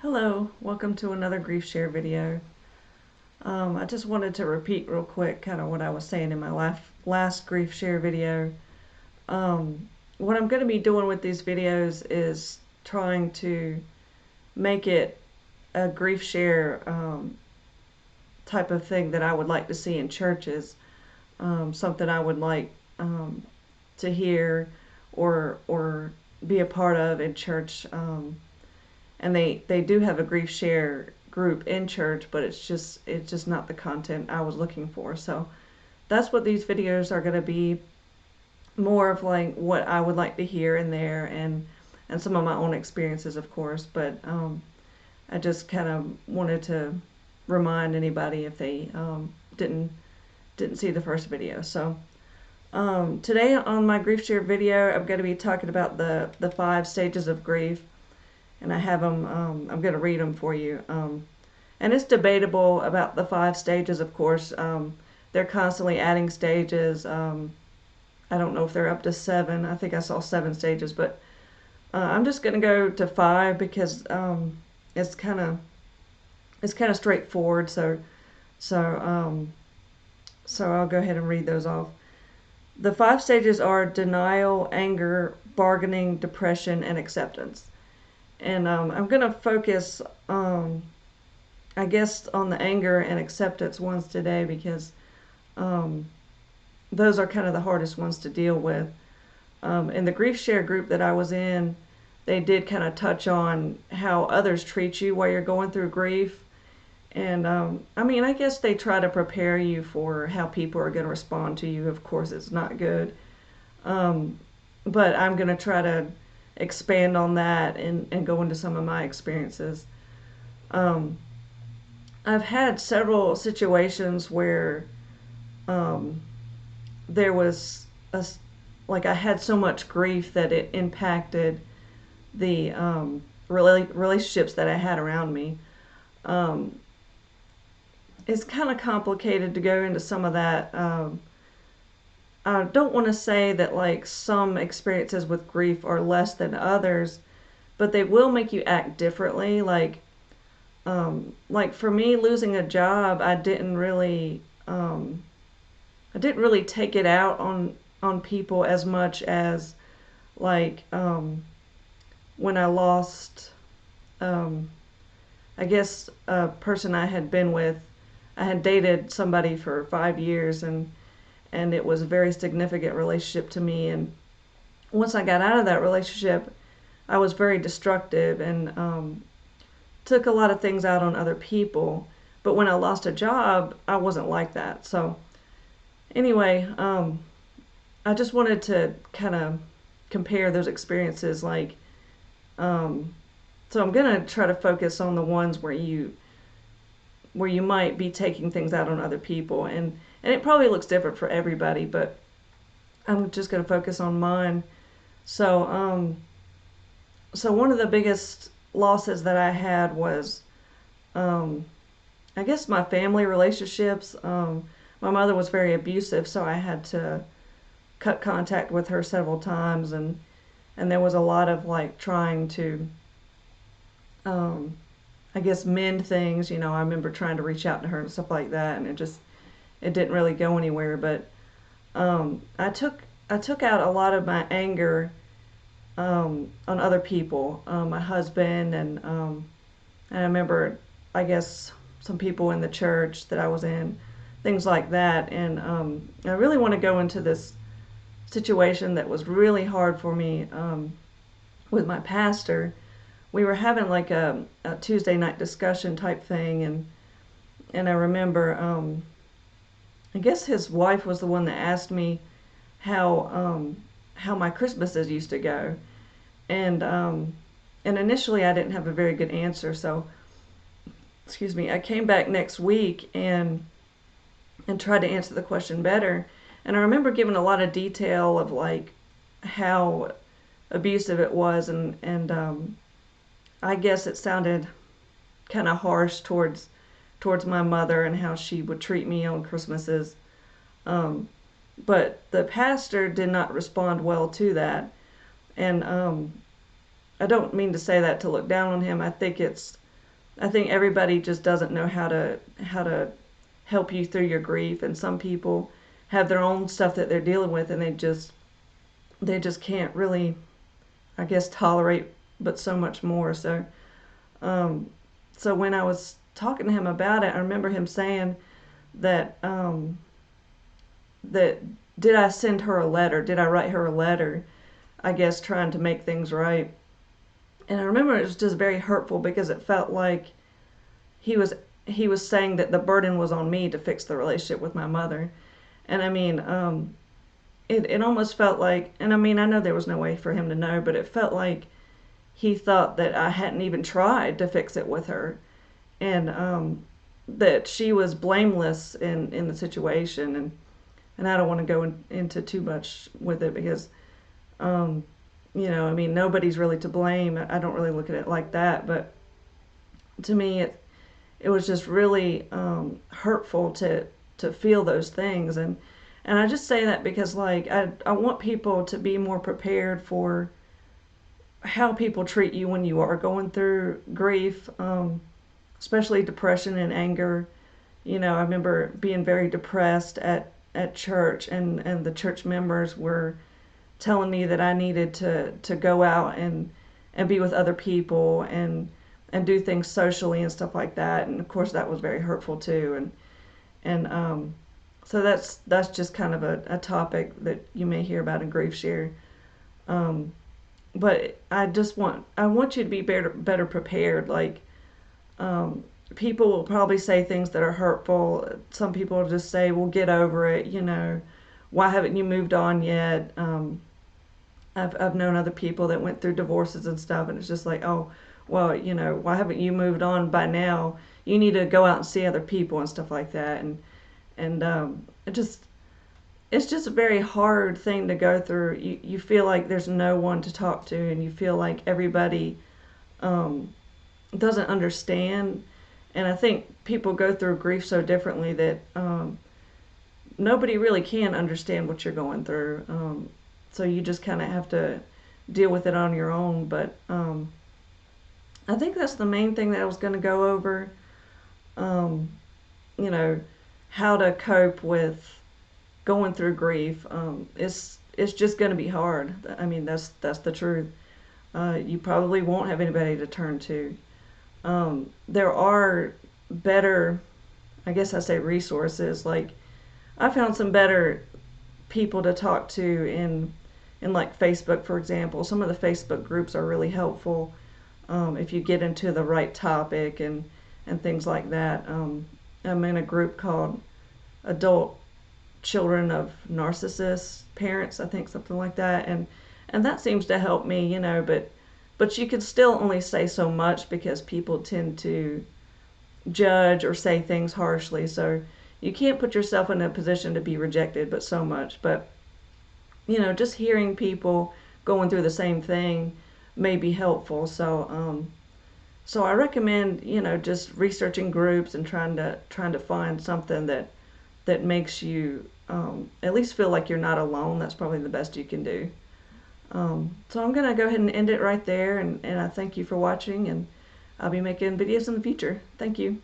Hello, welcome to another grief share video. I just wanted to repeat real quick kind of what I was saying in my last grief share video. What I'm going to be doing with these videos is trying to make it a grief share type of thing that I would like to see in churches, something I would like to hear or be a part of in church. And they do have a grief share group in church, but it's just not the content I was looking for. So that's what these videos are going to be, more of like what I would like to hear in there, and some of my own experiences, of course. But I just kind of wanted to remind anybody if they didn't see the first video. So today on my grief share video, I'm going to be talking about the 5 stages of grief, and I have them. I'm going to read them for you. And it's debatable about the 5 stages, of course. They're constantly adding stages. I don't know if they're up to 7. I think I saw 7 stages, but I'm just going to go to 5 because it's kind of straightforward. So I'll go ahead and read those off. The 5 stages are denial, anger, bargaining, depression, and acceptance. And I'm going to focus, I guess, on the anger and acceptance ones today because those are kind of the hardest ones to deal with. In the grief share group that I was in, they did kind of touch on how others treat you while you're going through grief. And I guess they try to prepare you for how people are going to respond to you. Of course, it's not good. But I'm going to try to expand on that and go into some of my experiences. I've had several situations where there was I had so much grief that it impacted the relationships that I had around me. It's kind of complicated to go into some of that. I don't want to say that like some experiences with grief are less than others, but they will make you act differently. Like for me, losing a job, I didn't really take it out on people as much as like when I lost, I guess, a person I had been with. I had dated somebody for 5 years, and it was a very significant relationship to me. And once I got out of that relationship, I was very destructive and took a lot of things out on other people. But when I lost a job, I wasn't like that. So anyway, I just wanted to kind of compare those experiences. So I'm gonna try to focus on the ones where you might be taking things out on other people, and it probably looks different for everybody, but I'm just gonna focus on mine. So one of the biggest losses that I had was, I guess, my family relationships. My mother was very abusive, so I had to cut contact with her several times, and there was a lot of like trying to, I guess, mend things. I remember trying to reach out to her and stuff like that, and it didn't really go anywhere. But I took out a lot of my anger on other people, my husband, and I remember, I guess, some people in the church that I was in, things like that. And I really want to go into this situation that was really hard for me with my pastor. We were having like a Tuesday night discussion type thing, and I remember, I guess his wife was the one that asked me how my Christmases used to go, and initially I didn't have a very good answer. So, excuse me, I came back next week and tried to answer the question better. And I remember giving a lot of detail of like how abusive it was, and I guess it sounded kind of harsh towards my mother and how she would treat me on Christmases. But the pastor did not respond well to that, and I don't mean to say that to look down on him. I think I think everybody just doesn't know how to help you through your grief, and some people have their own stuff that they're dealing with, and they just can't really, I guess, tolerate but so much more. Um, so when I was talking to him about it, I remember him saying that that did I send her a letter? Did I write her a letter? I guess trying to make things right. And I remember it was just very hurtful because it felt like he was he was saying that the burden was on me to fix the relationship with my mother. And I mean, it almost felt like, and I mean, I know there was no way for him to know, but it felt like he thought that I hadn't even tried to fix it with her, and that she was blameless in the situation. And I don't want to go into too much with it because, um, I mean, nobody's really to blame. I don't really look at it like that, but to me, it was just really hurtful to feel those things. And I just say that because, like, I want people to be more prepared for how people treat you when you are going through grief, especially depression and anger. I remember being very depressed at church, and the church members were telling me that I needed to go out and be with other people and do things socially and stuff like that. And of course, that was very hurtful too. And so that's just kind of a topic that you may hear about in Grief Share. Um, but I want you to be better prepared. Like, um, people will probably say things that are hurtful. Some people will just say, "Well, get over it." Why haven't you moved on yet? I've known other people that went through divorces and stuff, and it's just like, oh, well, why haven't you moved on by now? You need to go out and see other people and stuff like that. And it's just a very hard thing to go through. You feel like there's no one to talk to, and you feel like everybody um, doesn't understand. And I think people go through grief so differently that nobody really can understand what you're going through. So you just kind of have to deal with it on your own. But I think that's the main thing that I was going to go over. Um, you know, how to cope with going through grief. It's just going to be hard. I mean, that's the truth. You probably won't have anybody to turn to. There are better, I guess I say, resources. Like, I found some better people to talk to in like Facebook, for example. Some of the Facebook groups are really helpful if you get into the right topic and things like that. I'm in a group called Adult Children of Narcissists Parents, I think, something like that, and that seems to help me, but you can still only say so much because people tend to judge or say things harshly. So you can't put yourself in a position to be rejected, but so much. But just hearing people going through the same thing may be helpful. So I recommend just researching groups and trying to find something that makes you at least feel like you're not alone. That's probably the best you can do. So I'm gonna go ahead and end it right there, and I thank you for watching, and I'll be making videos in the future. Thank you.